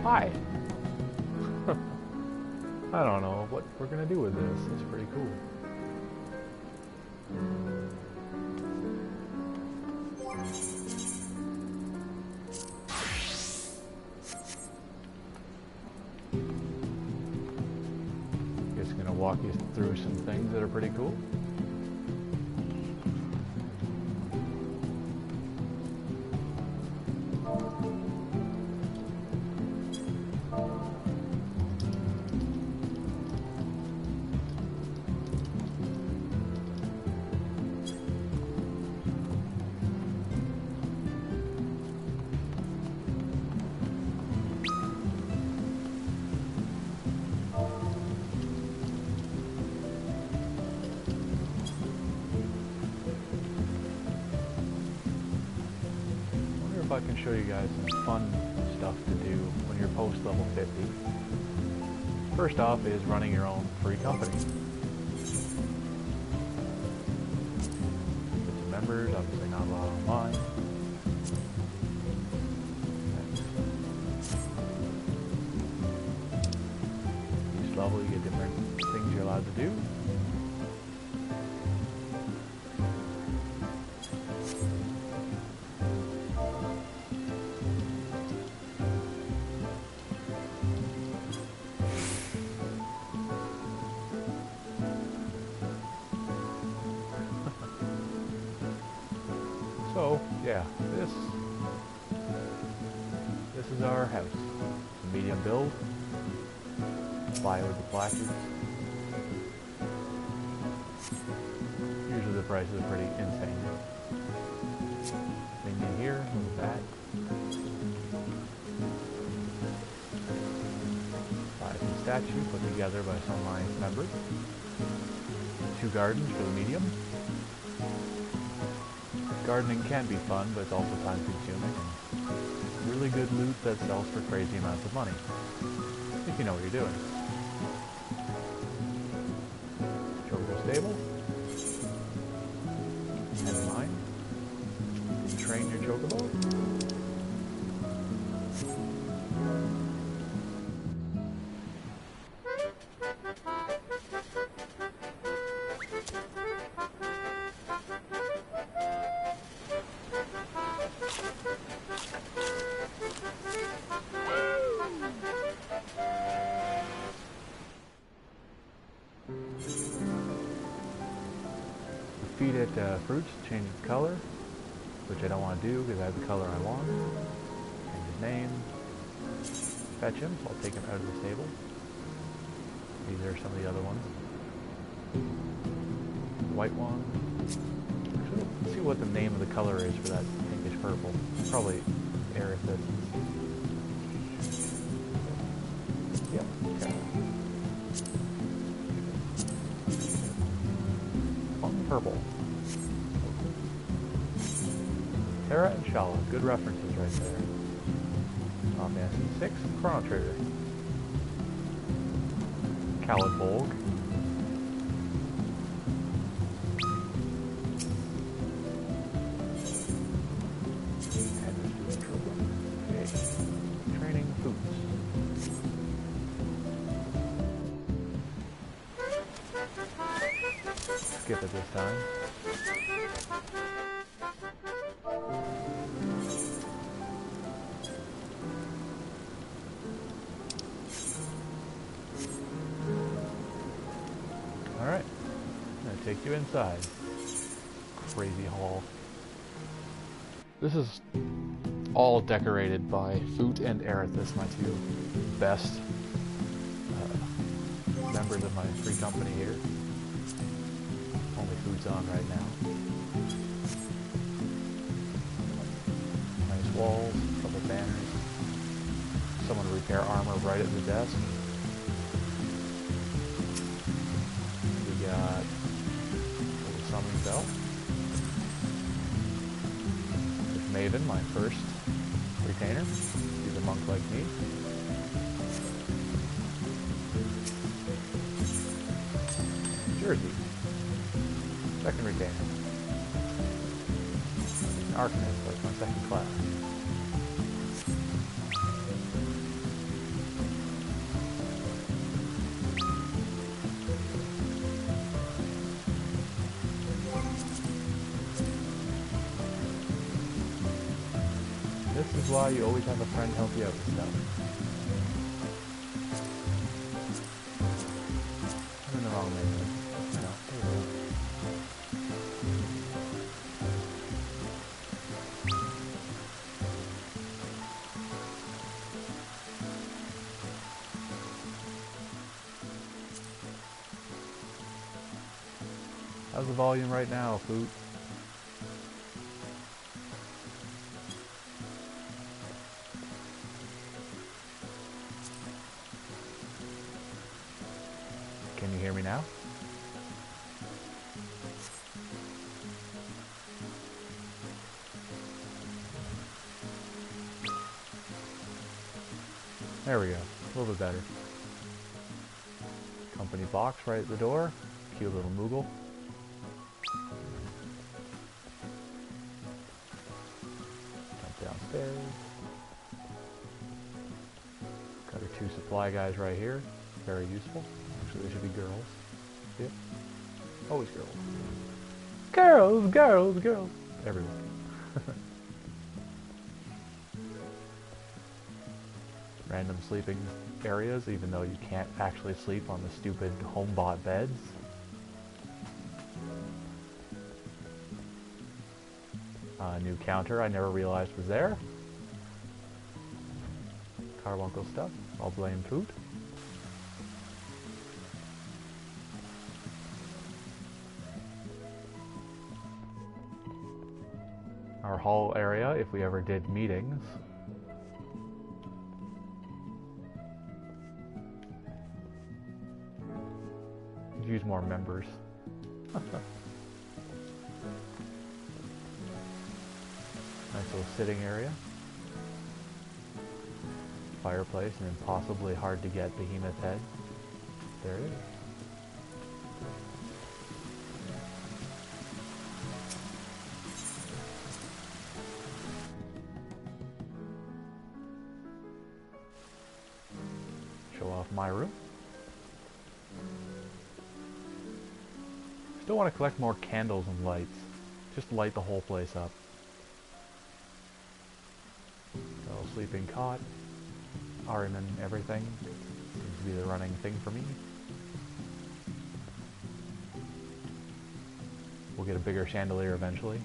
Hi. I don't know what we're gonna do with this. It's pretty cool. Just gonna walk you through some things that are pretty cool. If I can show you guys some fun stuff to do when you're post level 50. First off is running your own free company. Get some members, obviously not a lot online. Each level you get different things you're allowed to do. So, yeah, this is our house. It's a medium build. Buy with the placards. Usually the prices are pretty insane. Thing in here, move that. Buy some statue put together by some of my members. 2 gardens for the medium. Gardening can be fun, but it's also time consuming. Really good loot that sells for crazy amounts of money, if you know what you're doing. Chocobo stable. Have in mind. Train your chocobo. Feed it fruits, change its color, which I don't want to do because I have the color I want. Change his name. Fetch him, so I'll take him out of the stable. These are some of the other ones. White one. Actually, let's see what the name of the color is for that pinkish purple. Probably Aerithid. Yep, okay. Purple. Terra and Shala, good references right there. Final Fantasy 6, Chrono Trigger. Khalid Bolg. Okay. Training Foods. Skip it this time. Alright, I'm going to take you inside. Crazy hall. This is all decorated by Foot and Aerithis, my 2 best members of my free company here. Only Food's on right now. Nice walls, couple banners. Someone to repair armor right at the desk. We got a little summoning bell. There's Maven, my first retainer. He's a monk like me. Jersey. Second retainer. Arcanist, like my second class. This is why you always have a friend help you out with stuff. I'm in the wrong menu. No, here we go. How's the volume right now, Food? Can you hear me now? There we go. A little bit better. Company box right at the door. Cute little Moogle. Jump downstairs. Got our 2 supply guys right here. Very useful. Actually, they should be girls. Yep. Always girls. Girls, girls, girls. Everywhere. Random sleeping areas, even though you can't actually sleep on the stupid home-bought beds. New counter I never realized was there. Carbuncle stuff. I'll blame Food. Our hall area, if we ever did meetings. Could use more members. Nice little sitting area. Fireplace and impossibly hard to get behemoth head. There it is. Show off my room. Still want to collect more candles and lights. Just light the whole place up. So, sleeping cot. Ahriman everything. Seems to be the running thing for me. We'll get a bigger chandelier eventually.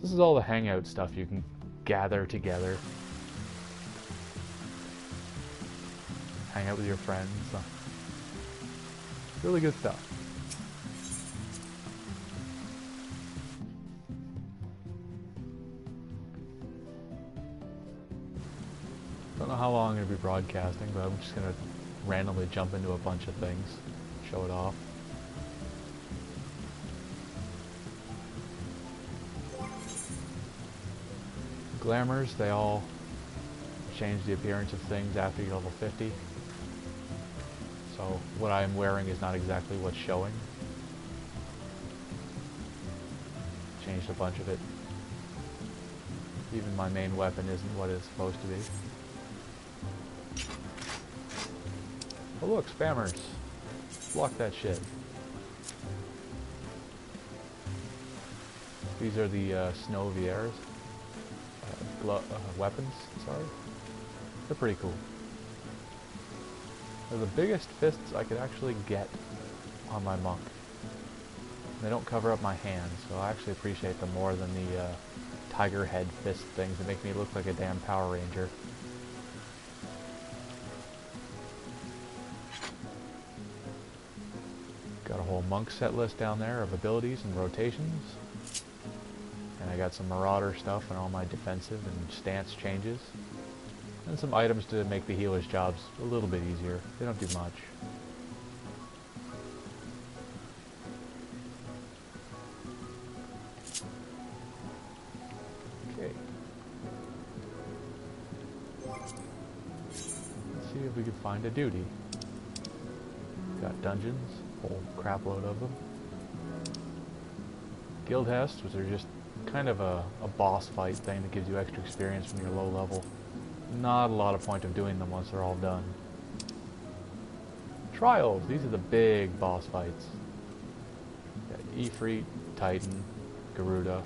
This is all the hangout stuff you can gather together. Hang out with your friends. Really good stuff. Don't know how long I'm going to be broadcasting, but I'm just going to randomly jump into a bunch of things, show it off. Glamours, they all change the appearance of things after you're level 50. So what I'm wearing is not exactly what's showing. Changed a bunch of it. Even my main weapon isn't what it's supposed to be. Oh look, spammers. Block that shit. These are the Snow Vieres. Weapons, sorry. They're pretty cool. They're the biggest fists I could actually get on my monk. They don't cover up my hands, so I actually appreciate them more than the tiger head fist things that make me look like a damn Power Ranger. Got a whole monk set list down there of abilities and rotations. And I got some Marauder stuff and all my defensive and stance changes. And some items to make the healer's jobs a little bit easier. They don't do much. Okay. Let's see if we can find a duty. Got dungeons, whole crap load of them. Guild Hests, which are just kind of a boss fight thing that gives you extra experience from your low level. Not a lot of point of doing them once they're all done. Trials, these are the big boss fights. Ifrit, Titan, Garuda.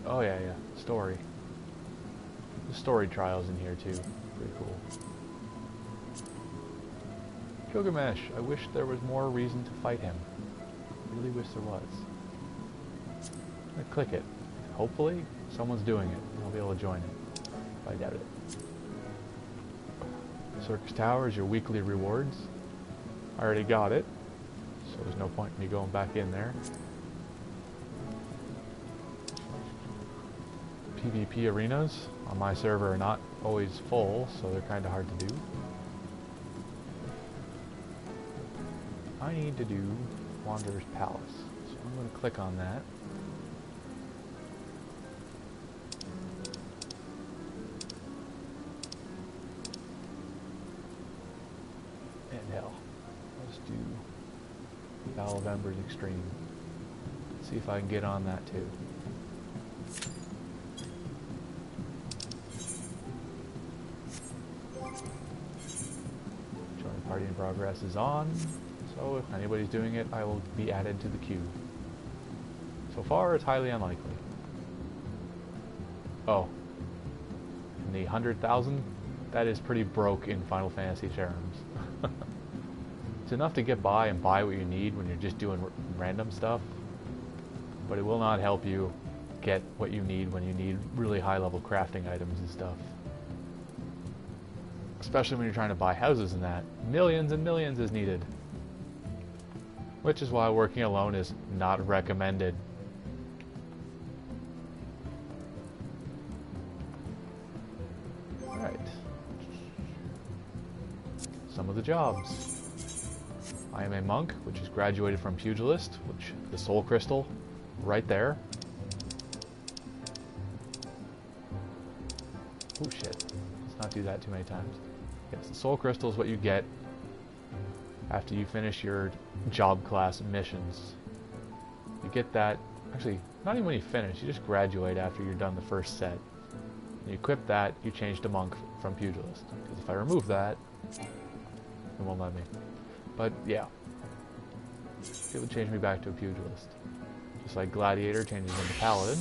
Oh yeah, story. The story trials in here too. Pretty cool. Gilgamesh, I wish there was more reason to fight him. I really wish there was. I'm gonna click it. Hopefully, someone's doing it. I'll be able to join it. I doubt it. Circus Tower is your weekly rewards. I already got it, so there's no point in me going back in there. PvP arenas on my server are not always full, so they're kind of hard to do. I need to do Wanderer's Palace, so I'm going to click on that. And hell, let's do Battle of Embers Extreme. See if I can get on that too. Join party in progress is on, so if anybody's doing it, I will be added to the queue. So far, it's highly unlikely. Oh, in the 100,000, that is pretty broke in Final Fantasy terms. It's enough to get by and buy what you need when you're just doing random stuff, but it will not help you get what you need when you need really high-level crafting items and stuff. Especially when you're trying to buy houses and that. Millions and millions is needed. Which is why working alone is not recommended. Alright. Some of the jobs. I am a monk, which is graduated from Pugilist, which the soul crystal, right there. Oh shit, let's not do that too many times. Yes, the soul crystal is what you get after you finish your job class missions. You get that, actually, not even when you finish, you just graduate after you're done the first set. You equip that, you change to monk from Pugilist. Because if I remove that, it won't let me. But yeah, it would change me back to a Pugilist. Just like Gladiator changes into Paladin.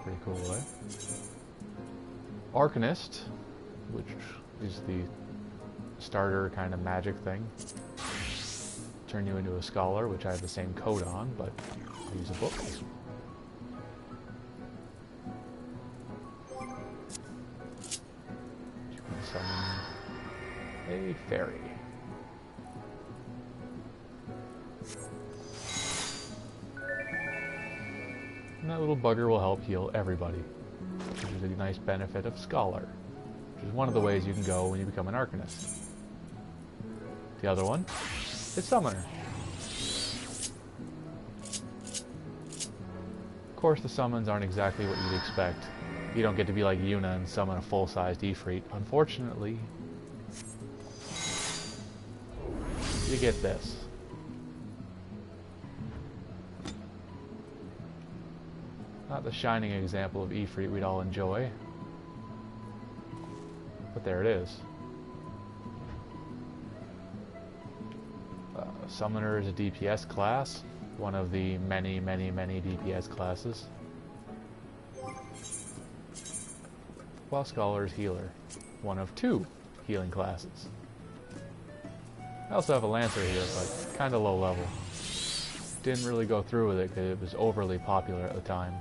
Pretty cool, eh? Arcanist, which is the starter kind of magic thing. Turn you into a scholar, which I have the same code on, but I use a book. Summon a fairy. And that little bugger will help heal everybody, which is a nice benefit of Scholar, which is one of the ways you can go when you become an Arcanist. The other one is Summoner. Of course, the summons aren't exactly what you'd expect. You don't get to be like Yuna and summon a full-sized Ifrit. Unfortunately, you get this. Not the shining example of Ifrit we'd all enjoy. But there it is. Summoner is a DPS class. One of the many, many, many DPS classes. While Scholar is Healer. One of two healing classes. I also have a Lancer here, but kind of low level. Didn't really go through with it because it was overly popular at the time.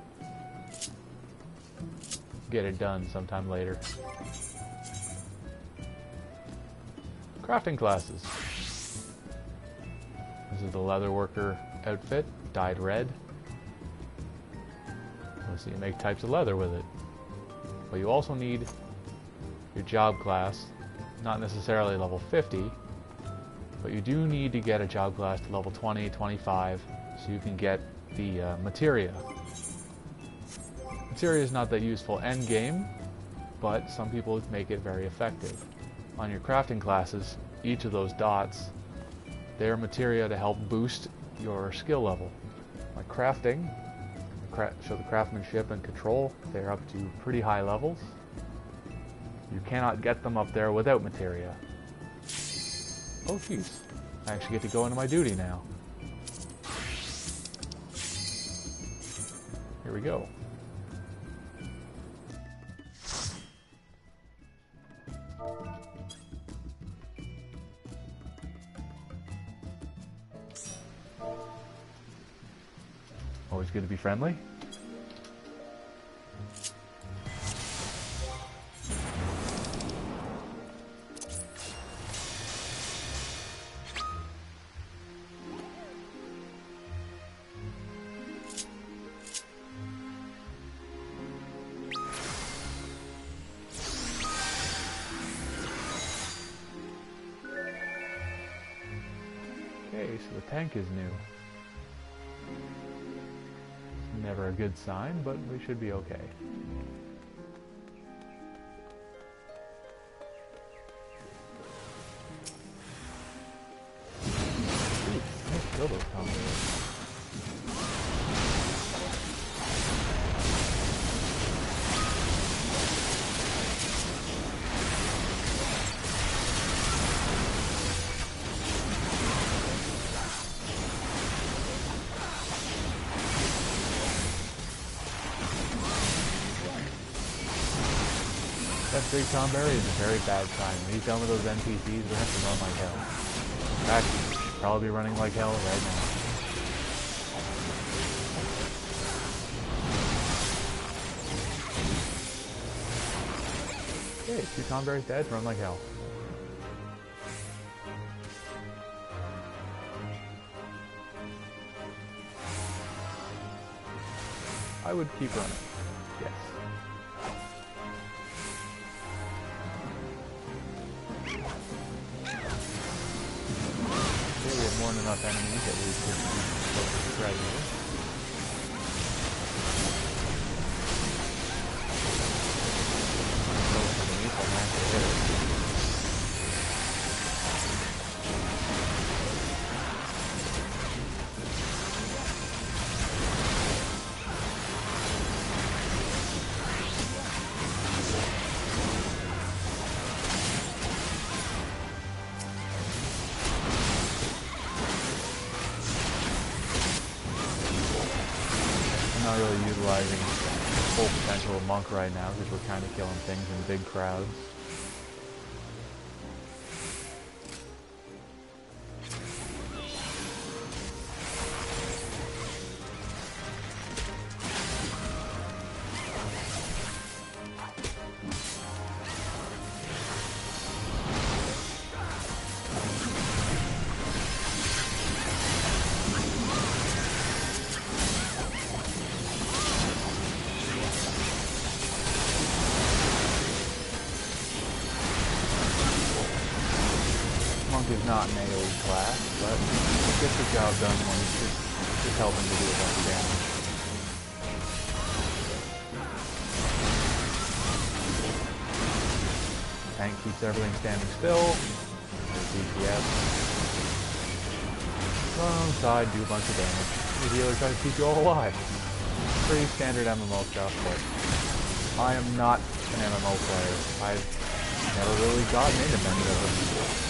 Get it done sometime later. Crafting classes. This is the Leatherworker outfit, dyed red. Let's see, you make types of leather with it. But you also need your job class, not necessarily level 50, but you do need to get a job class to level 20, 25, so you can get the materia. Materia is not that useful endgame, but some people make it very effective. On your crafting classes, each of those dots, they're materia to help boost your skill level. Like crafting, show the craftsmanship and control, they're up to pretty high levels. You cannot get them up there without materia. Oh jeez, I actually get to go into my duty now. Here we go. Always good to be friendly. Okay, so the tank is new. Never a good sign, but we should be okay. Ooh, nice kill those combos. That big Tomberry is a very bad sign. When you tell me those NPCs are have to run like hell. In fact, you should probably be running like hell right now. Okay, 2 Tomberries dead, run like hell. I would keep running. Yes. More than enough enemies that we could right here. Not really utilizing the full potential of Monk right now because we're kind of killing things in big crowds. Monk is not an AoE class, but it gets the job done when he's just helping to do a bunch of damage. Tank keeps everything standing still. There's DPS. Run on the side, do a bunch of damage. The healer tries to keep you all alive. Pretty standard MMO stuff, but I am not an MMO player. I've never really gotten into many of them before.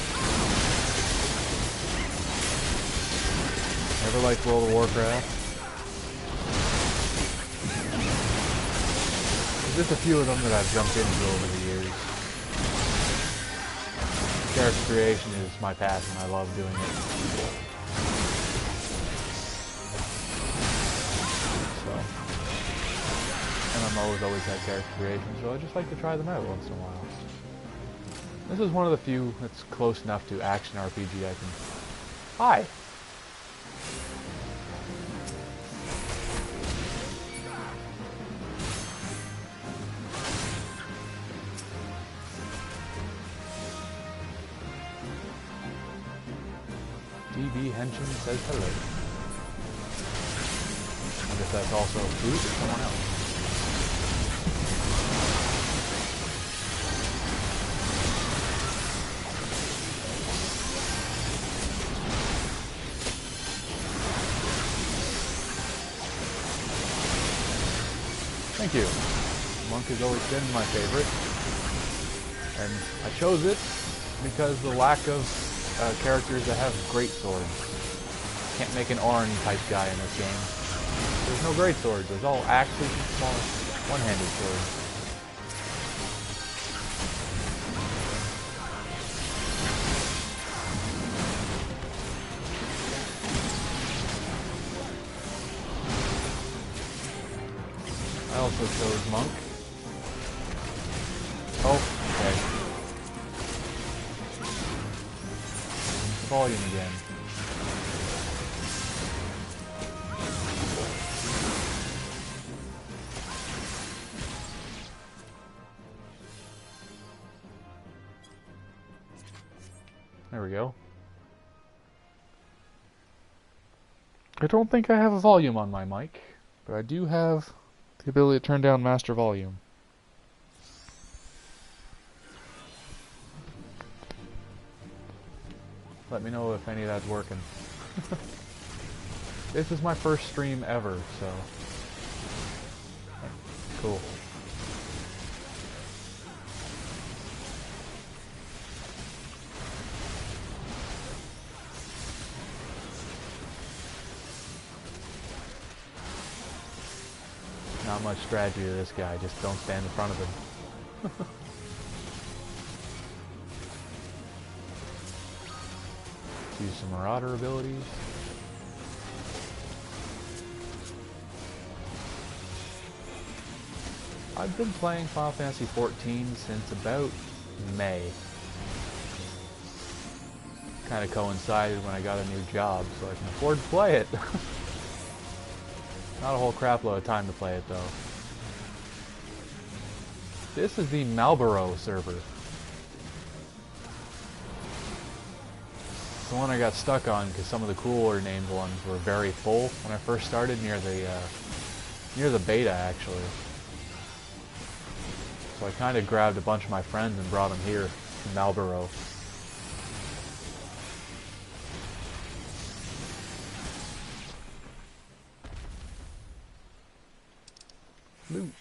Never liked World of Warcraft. There's just a few of them that I've jumped into over the years. Character creation is my passion. I love doing it. So, MMOs always had character creation, so I just like to try them out once in a while. This is one of the few that's close enough to action RPG I can... Hi! DB Henshin says hello. I guess that's also food or someone else. Thank you. Monk has always been my favorite. And I chose it because the lack of characters that have great swords. Can't make an Auron type guy in this game. There's no great swords. There's all axes and small one-handed swords. I also chose Monk. Oh, okay. Volume again. There we go. I don't think I have a volume on my mic, but I do have the ability to turn down master volume. Let me know if any of that's working. This is my first stream ever, so... Cool. Not much strategy to this guy, just don't stand in front of him. Use some Marauder abilities. I've been playing Final Fantasy XIV since about May. Kind of coincided when I got a new job, so I can afford to play it. Not a whole crapload of time to play it, though. This is the Malboro server. The one I got stuck on because some of the cooler named ones were very full when I first started near the beta, actually. So I kind of grabbed a bunch of my friends and brought them here to Malboro. Loot.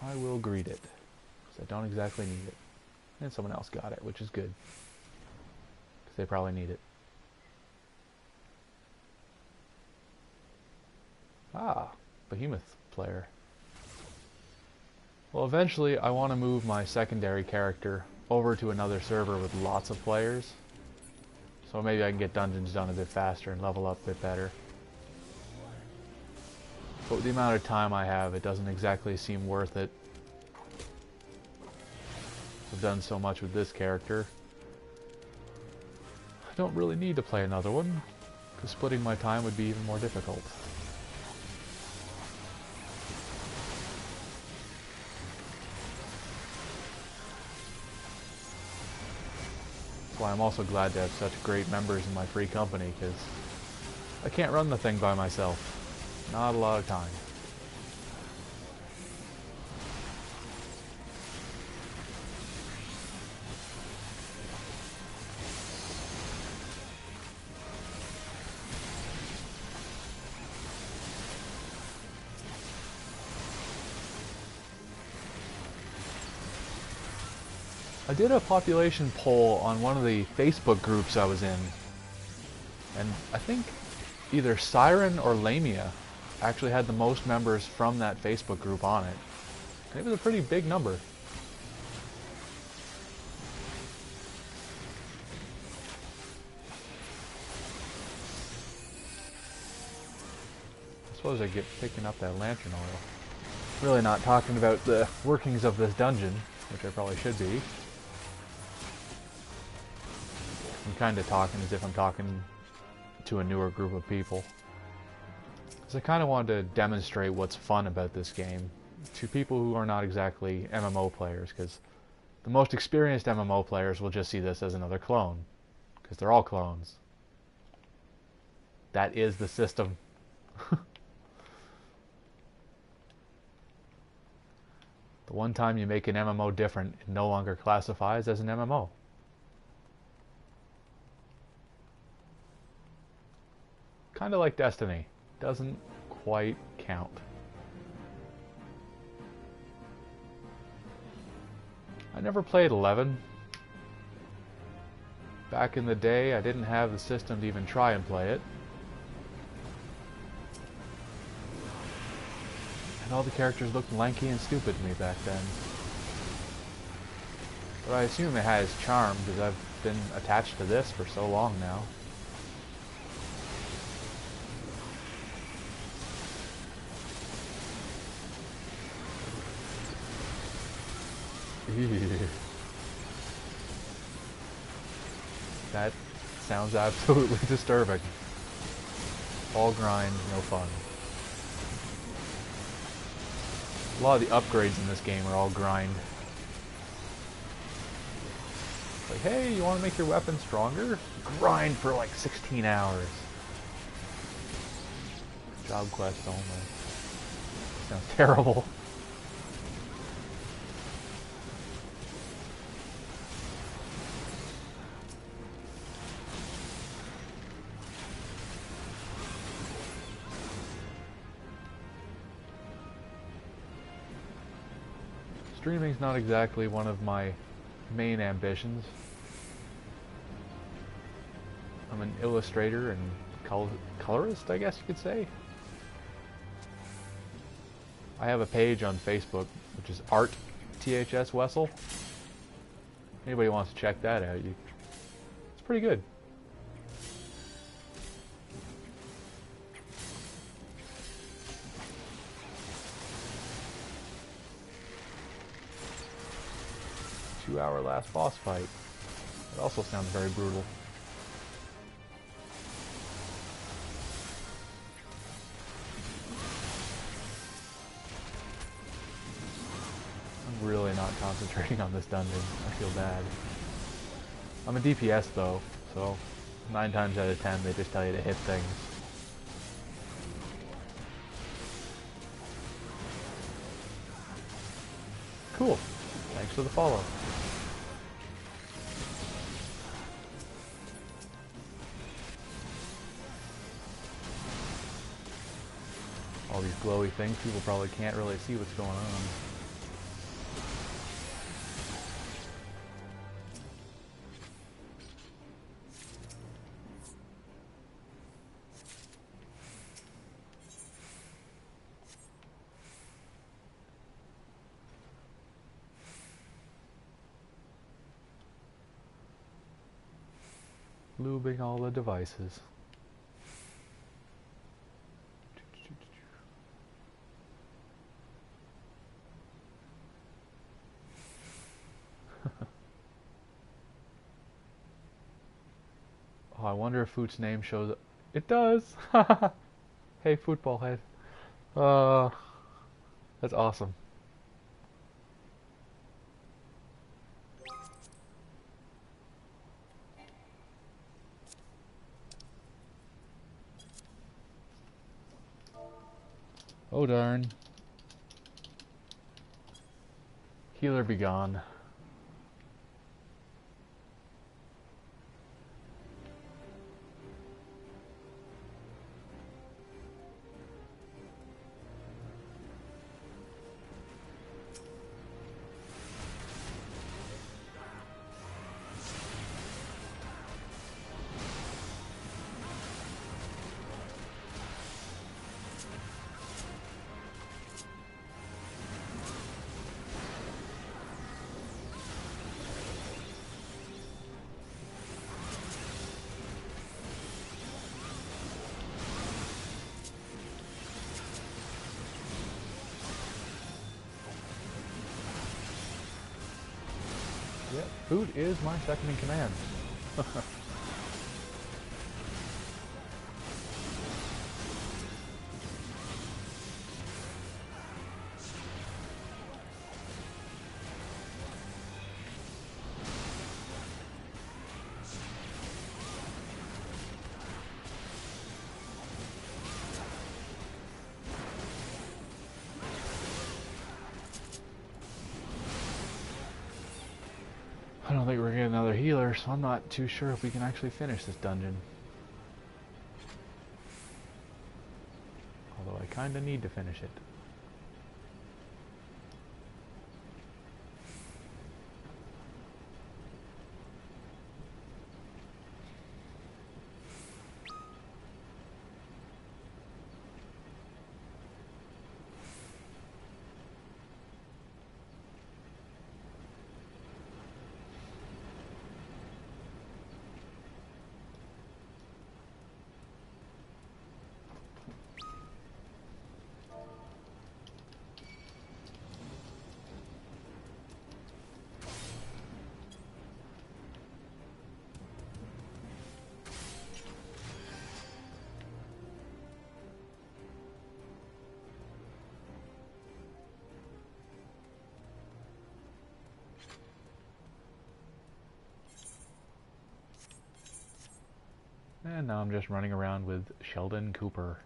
I will greet it, because I don't exactly need it. And someone else got it, which is good. Because they probably need it. Ah, Behemoth player. Well, eventually I want to move my secondary character over to another server with lots of players. So maybe I can get dungeons done a bit faster and level up a bit better. But with the amount of time I have, it doesn't exactly seem worth it. I've done so much with this character. I don't really need to play another one, because splitting my time would be even more difficult. That's why I'm also glad to have such great members in my free company, because I can't run the thing by myself. Not a lot of time. I did a population poll on one of the Facebook groups I was in, and I think either Siren or Lamia actually had the most members from that Facebook group on it. And it was a pretty big number. I suppose I get picking up that lantern oil. Really not talking about the workings of this dungeon, which I probably should be. I'm kind of talking as if I'm talking to a newer group of people. Because I kind of wanted to demonstrate what's fun about this game to people who are not exactly MMO players, because the most experienced MMO players will just see this as another clone, because they're all clones. That is the system. The one time you make an MMO different, it no longer classifies as an MMO. Kind of like Destiny. Doesn't quite count. I never played 11. Back in the day, I didn't have the system to even try and play it. And all the characters looked lanky and stupid to me back then. But I assume it has charm because I've been attached to this for so long now. That sounds absolutely disturbing. All grind, no fun. A lot of the upgrades in this game are all grind. Like, hey, you want to make your weapon stronger? Grind for like 16 hours. Job quest only. Sounds terrible. Streaming's not exactly one of my main ambitions. I'm an illustrator and colorist, I guess you could say. I have a page on Facebook, which is Art THS Wessel. Anybody wants to check that out, it's pretty good. Two-hour last boss fight. It also sounds very brutal. I'm really not concentrating on this dungeon. I feel bad. I'm a DPS though, so 9 times out of 10 they just tell you to hit things. Cool. Thanks for the follow. All these glowy things, people probably can't really see what's going on. Lubing all the devices. Oh, I wonder if Foot's name shows up. It does! Hey, football head. That's awesome. Oh darn. Healer be gone. Yep, Foot is my second in command. I don't think we're getting another healer, so I'm not too sure if we can actually finish this dungeon. Although I kinda need to finish it. And now I'm just running around with Sheldon Cooper.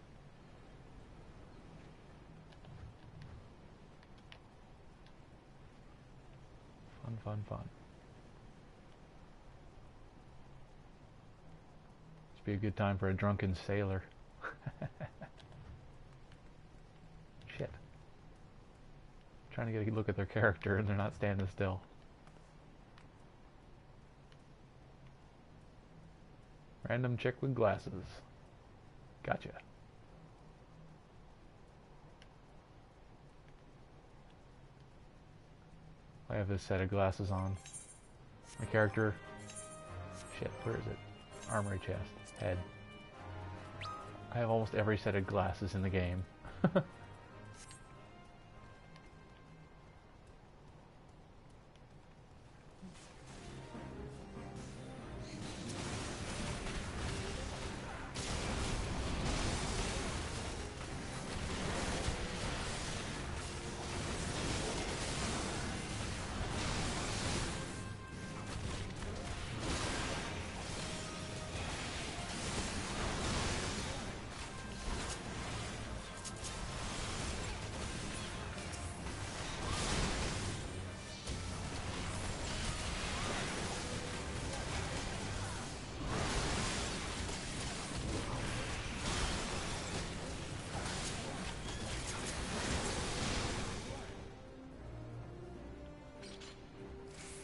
Fun, fun, fun. Must be a good time for a drunken sailor. Shit. Trying to get a look at their character and they're not standing still. Random chick with glasses. Gotcha. I have this set of glasses on. My character... Shit, where is it? Armory chest. Head. I have almost every set of glasses in the game.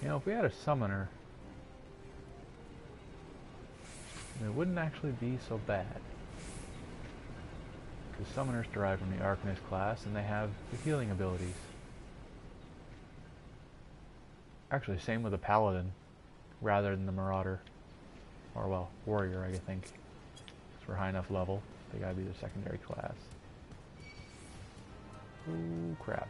You know, if we had a summoner, it wouldn't actually be so bad. Because summoners derive from the Arcanist class, and they have the healing abilities. Actually, same with the Paladin, rather than the Marauder. Or, well, Warrior, I think. Because we're high enough level, they gotta be the secondary class. Ooh, crap.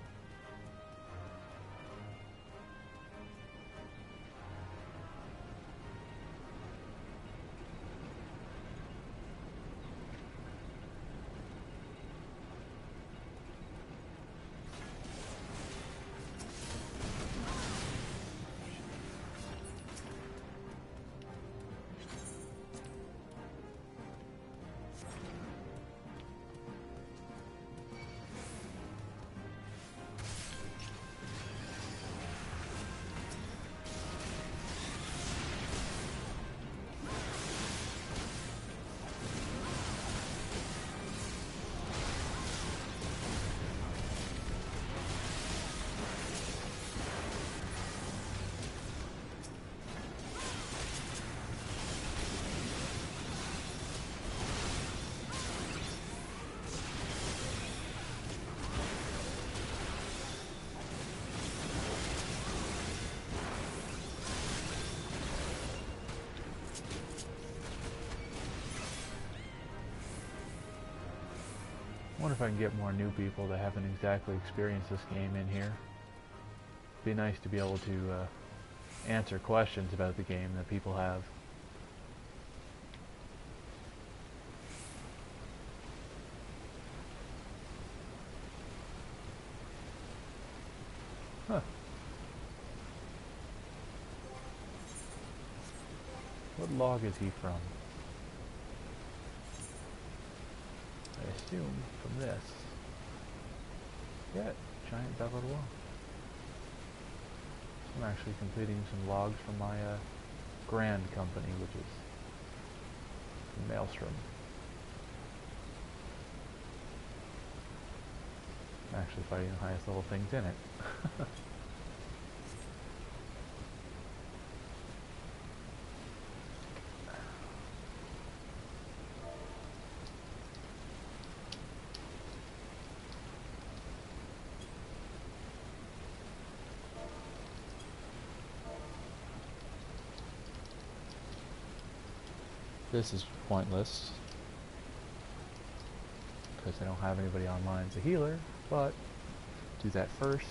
I wonder if I can get more new people that haven't exactly experienced this game in here. It'd be nice to be able to answer questions about the game that people have. Huh. What log is he from? I assume from this. Yeah, giant beveled wall. I'm actually completing some logs from my Grand company, which is the Maelstrom. I'm actually fighting the highest level things in it. This is pointless because I don't have anybody online as a healer, but do that first.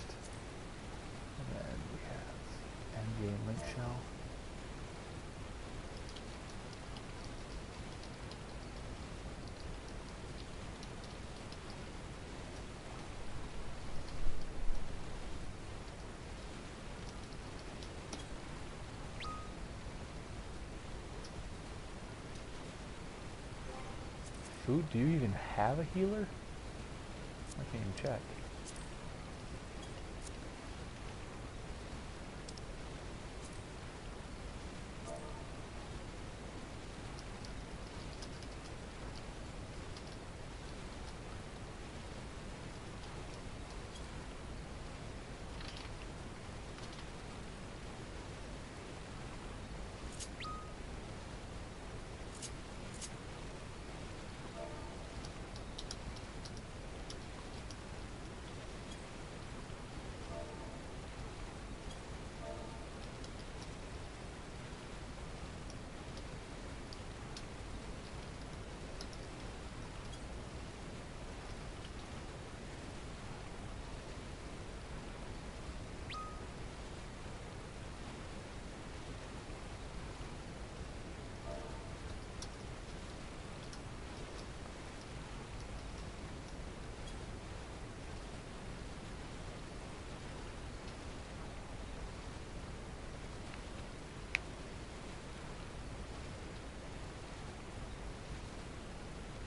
And then we have endgame link shell. Food, do you even have a healer? I can't even check.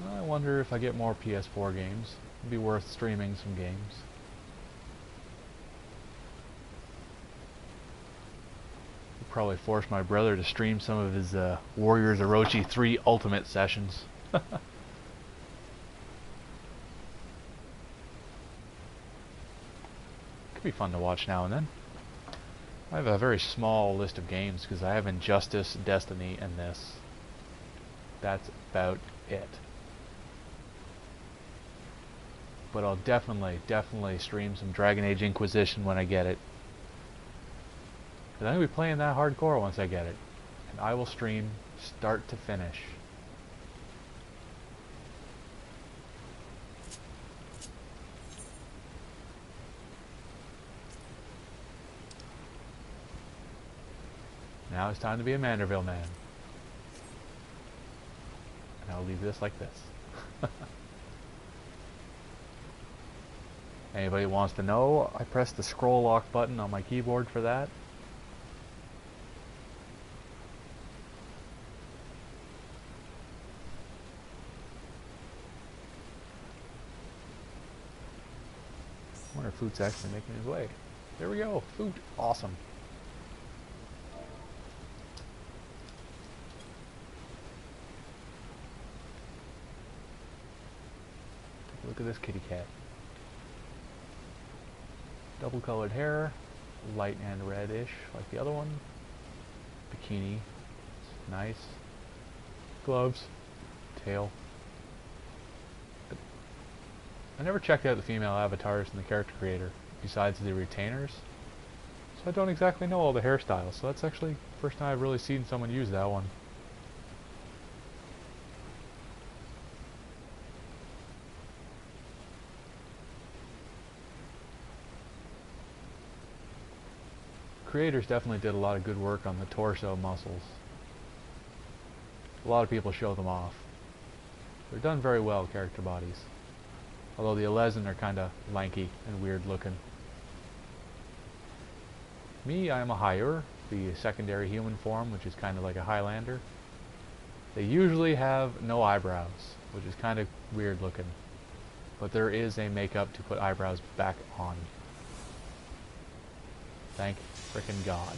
I wonder if I get more PS4 games. It'd be worth streaming some games. I'd probably force my brother to stream some of his Warriors Orochi 3 Ultimate sessions. Could be fun to watch now and then. I have a very small list of games because I have Injustice, Destiny, and this. That's about it. But I'll definitely stream some Dragon Age Inquisition when I get it. But I'm going to be playing that hardcore once I get it. And I will stream start to finish. Now it's time to be a Manderville man. And I'll leave this like this. Anybody wants to know, I pressed the scroll lock button on my keyboard for that. I wonder if Food's actually making his way. There we go, Food, awesome. Take a look at this kitty cat. Double colored hair, light and reddish like the other one. Bikini, nice. Gloves, tail. I never checked out the female avatars in the character creator, besides the retainers. So I don't exactly know all the hairstyles, so that's actually the first time I've really seen someone use that one. Creators definitely did a lot of good work on the torso muscles. A lot of people show them off. They're done very well, character bodies. Although the Elezen are kind of lanky and weird looking. Me, I am a Higher, the secondary human form, which is kind of like a Highlander. They usually have no eyebrows, which is kind of weird looking. But there is a makeup to put eyebrows back on. Thank frickin' God.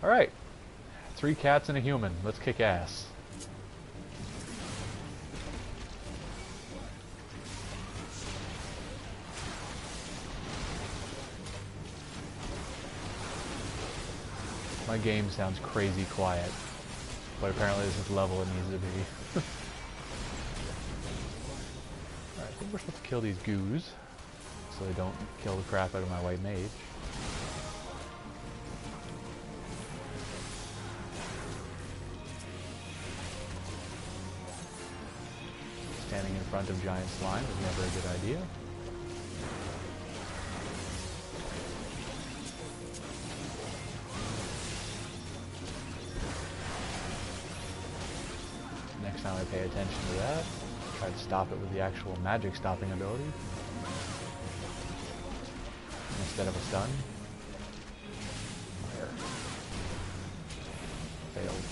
Alright. 3 cats and a human. Let's kick ass. My game sounds crazy quiet. But apparently this is the level it needs to be. Alright, I think we're supposed to kill these goos. So they don't kill the crap out of my white mage. Standing in front of giant slime is never a good idea. Next time I pay attention to that, try to stop it with the actual magic stopping ability instead of a stun. Fire. Failed.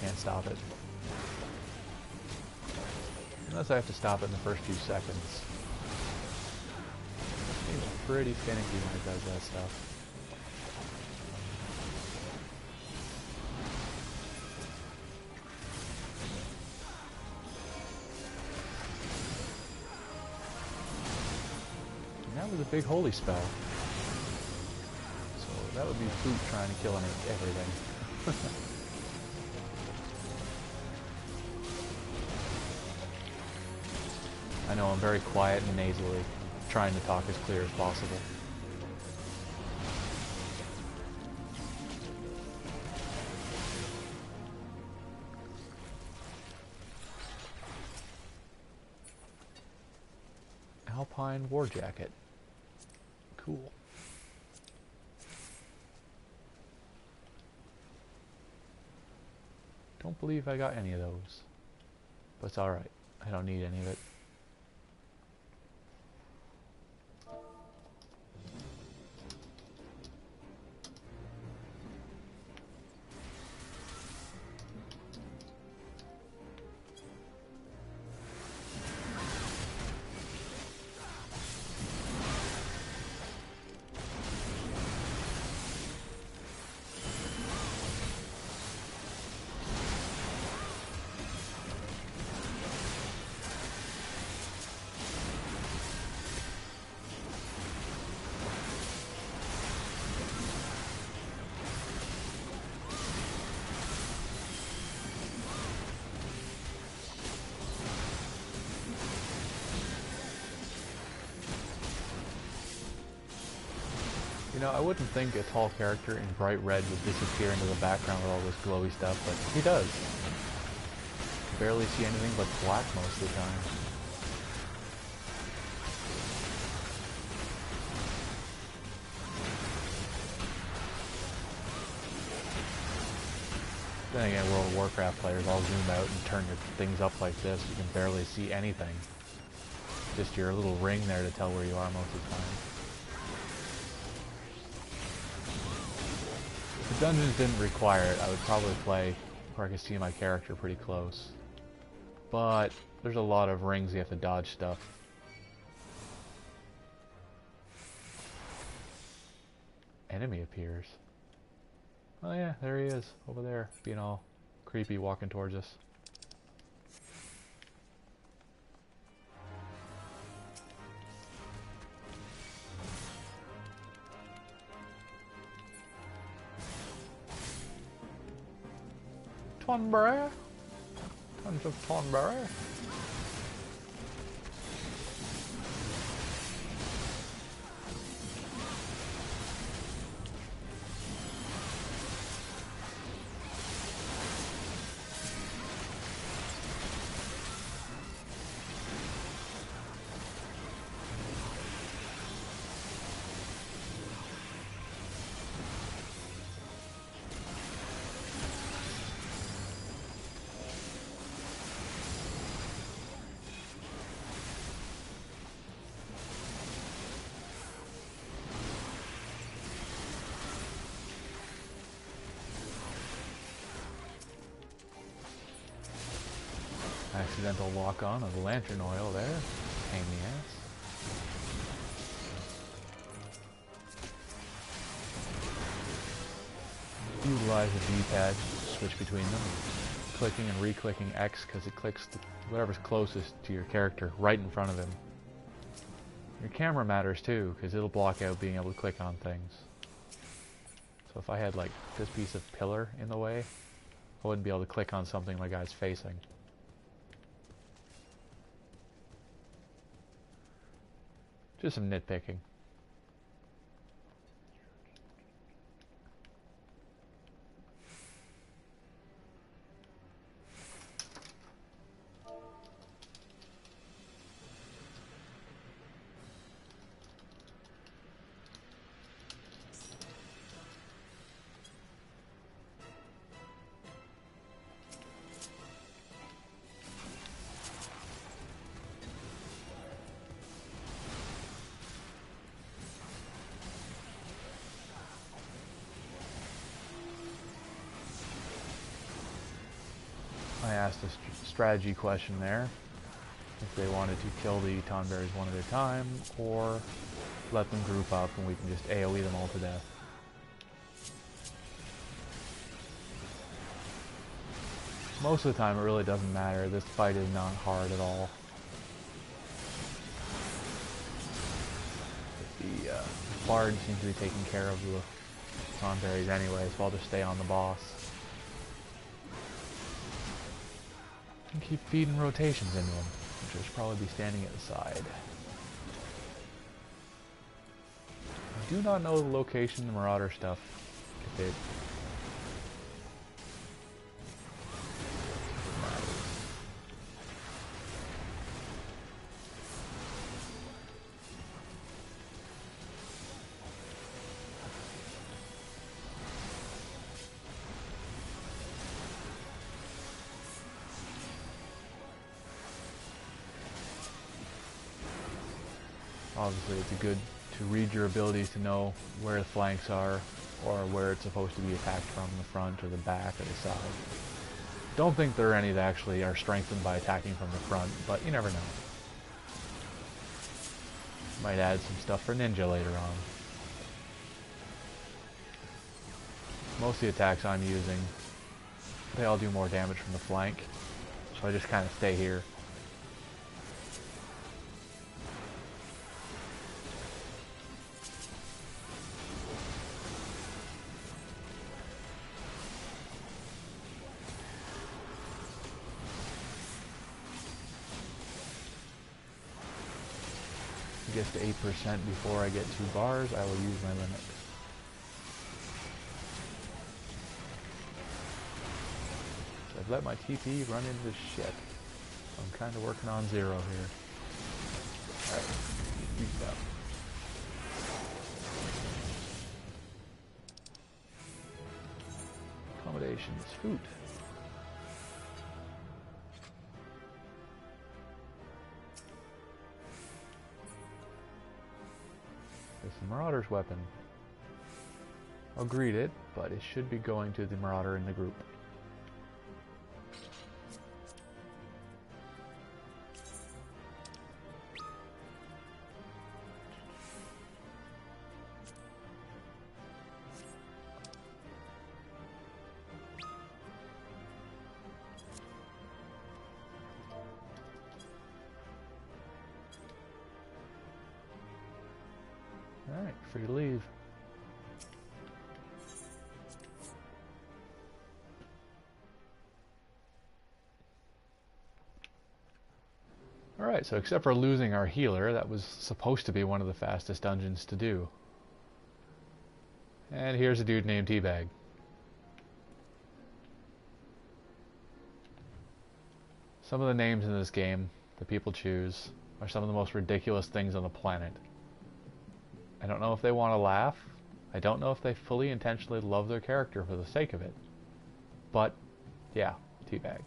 can't stop it. Unless I have to stop it in the first few seconds. He's pretty finicky when it does that stuff. And that was a big holy spell. So that would be Foot trying to kill everything. I know I'm very quiet and nasally, trying to talk as clear as possible. Alpine War Jacket. Cool. Don't believe I got any of those. But it's alright. I don't need any of it. You know, I wouldn't think a tall character in bright red would disappear into the background with all this glowy stuff, but he does. Barely see anything but black most of the time. Then again, World of Warcraft players all zoom out and turn your things up like this. You can barely see anything. Just your little ring there to tell where you are most of the time. If the dungeons didn't require it, I would probably play where I could see my character pretty close. But there's a lot of rings you have to dodge stuff. Enemy appears. Oh yeah, there he is, over there, being all creepy, walking towards us. Tonberry? Tons of Tonberry? Accidental lock on of the lantern oil there. Pain in the ass. Utilize the D-pad, switch between them. Clicking and re-clicking X because it clicks whatever's closest to your character right in front of him. Your camera matters too because it'll block out being able to click on things. So if I had like this piece of pillar in the way, I wouldn't be able to click on something my guy's facing. Just some nitpicking. asked a strategy question there. If they wanted to kill the Tonberries one at a time, or let them group up and we can just AoE them all to death. Most of the time it really doesn't matter. This fight is not hard at all. The Bard seems to be taking care of the Tonberries anyway, so I'll just stay on the boss. And keep feeding rotations into them, which will probably be standing at the side. I do not know the location of the Marauder stuff. If it obviously, it's good to read your abilities to know where the flanks are, or where it's supposed to be attacked from, the front or the back or the side. Don't think there are any that actually are strengthened by attacking from the front, but you never know. Might add some stuff for Ninja later on. Most of the attacks I'm using, they all do more damage from the flank, so I just kind of stay here. Gets to 8% before I get 2 bars, I will use my limit. So I've let my TP run into shit. I'm kind of working on 0 here. Alright, use that. Accommodations, food. It's the Marauder's weapon. I'll greet it, but it should be going to the Marauder in the group. Alright, free to leave. Alright, so except for losing our healer, that was supposed to be one of the fastest dungeons to do. And here's a dude named Teabag. Some of the names in this game that people choose are some of the most ridiculous things on the planet. I don't know if they want to laugh. I don't know if they fully intentionally love their character for the sake of it. But, yeah, Teabag.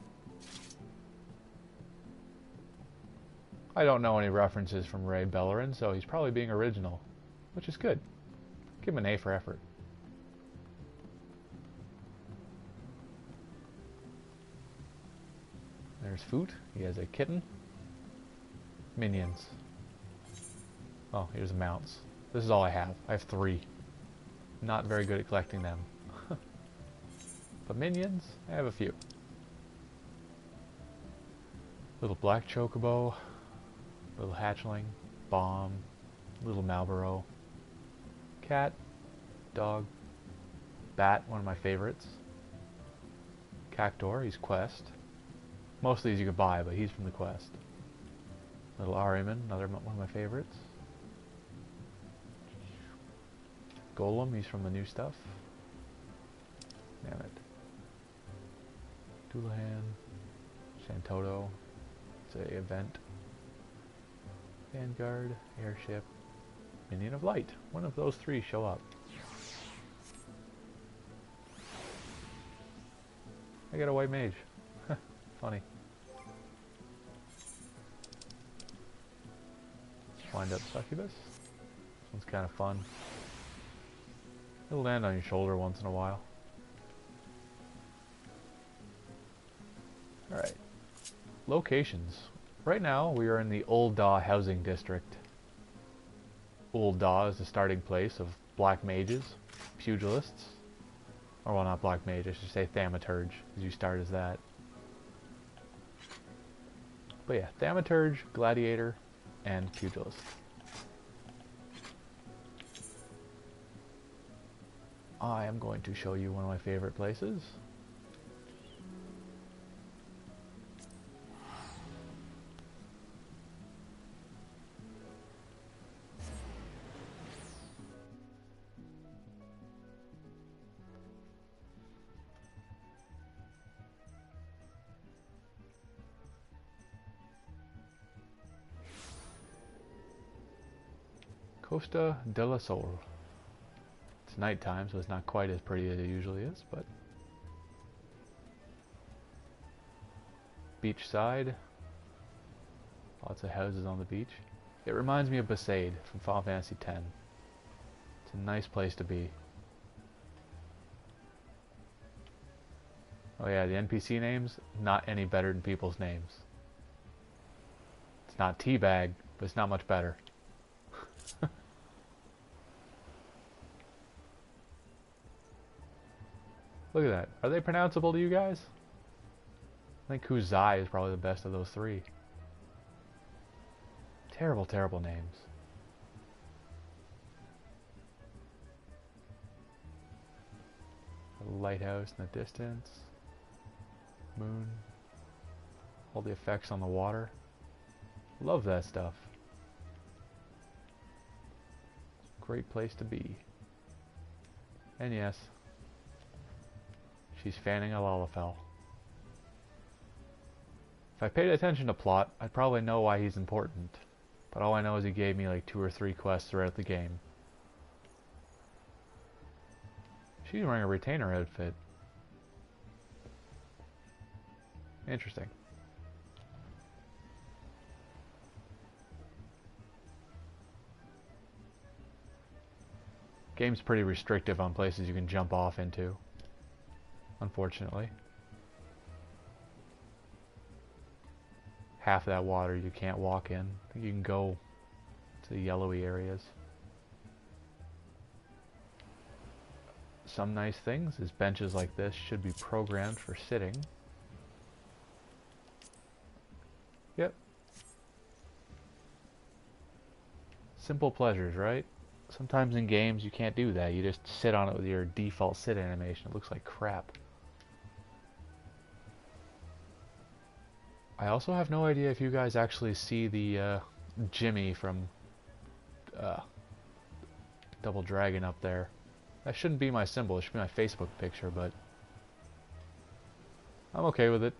I don't know any references from Ray Bellerin, so he's probably being original, which is good. Give him an A for effort. There's Foot. He has a kitten. Minions. Oh, here's the mounts. This is all I have. I have 3. Not very good at collecting them. But minions, I have a few. Little black chocobo, little hatchling, bomb, little Malboro, cat, dog, bat, one of my favorites, Cactor, he's quest. Most of these you can buy, but he's from the quest. Little Ahriman, another one of my favorites. Golem, he's from the new stuff. Damn it. Dullahan, Shantoto, it's a event. Vanguard, Airship, Minion of Light. One of those 3 show up. I got a white mage. Funny. Wind up Succubus. This one's kind of fun. It'll land on your shoulder once in a while. Alright. Locations. Right now, we are in the Ul'dah housing district. Ul'dah is the starting place of black mages, pugilists, or well, not black mage, I should say thaumaturge, because you start as that. But yeah, thaumaturge, gladiator, and pugilist. I am going to show you one of my favorite places. Costa del Sol. It's nighttime, so it's not quite as pretty as it usually is, but beachside. Lots of houses on the beach. It reminds me of Besaid from Final Fantasy X. It's a nice place to be. Oh yeah, the NPC names, not any better than people's names. It's not Teabag, but it's not much better. Look at that. Are they pronounceable to you guys? I think Kuzai is probably the best of those three. Terrible, terrible names. A lighthouse in the distance. Moon. All the effects on the water. Love that stuff. Great place to be. And yes, she's fanning a Lalafell. If I paid attention to plot, I'd probably know why he's important. But all I know is he gave me like 2 or 3 quests throughout the game. She's wearing a retainer outfit. Interesting. Game's pretty restrictive on places you can jump off into, unfortunately. Half of that water you can't walk in. You can go to the yellowy areas. Some nice things is benches like this should be programmed for sitting. Yep. Simple pleasures, right? Sometimes in games you can't do that. You just sit on it with your default sit animation. It looks like crap. I also have no idea if you guys actually see the Jimmy from Double Dragon up there. That shouldn't be my symbol. It should be my Facebook picture, but I'm okay with it.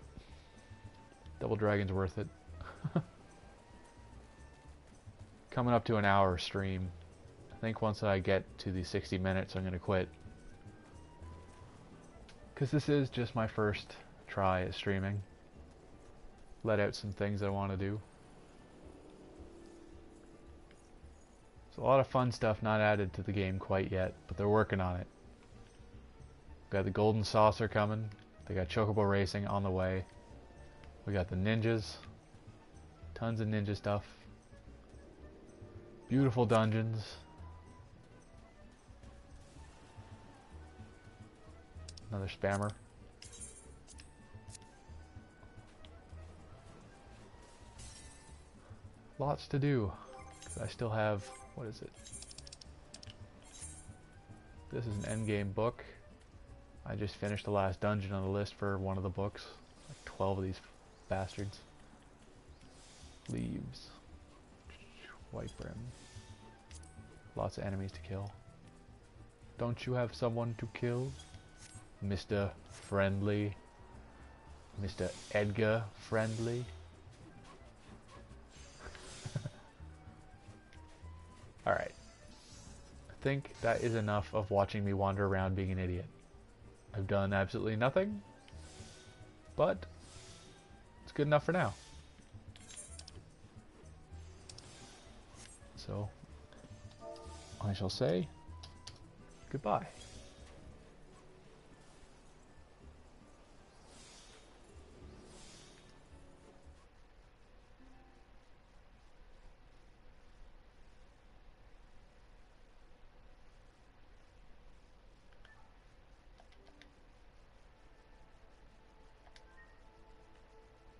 Double Dragon's worth it. Coming up to an hour stream. I think once I get to the 60 minutes, I'm going to quit. Because this is just my first try at streaming. Let out some things I want to do. There's a lot of fun stuff not added to the game quite yet, but they're working on it. Got the Golden Saucer coming. They got Chocobo Racing on the way. We got the ninjas. Tons of ninja stuff. Beautiful dungeons. Another spammer. Lots to do. 'Cause I still have, what is it? This is an endgame book. I just finished the last dungeon on the list for one of the books. Like 12 of these bastards. Leaves. White brim. Lots of enemies to kill. Don't you have someone to kill? Mr. Friendly. Mr. Edgar Friendly. Alright. I think that is enough of watching me wander around being an idiot. I've done absolutely nothing, but it's good enough for now. So, I shall say goodbye.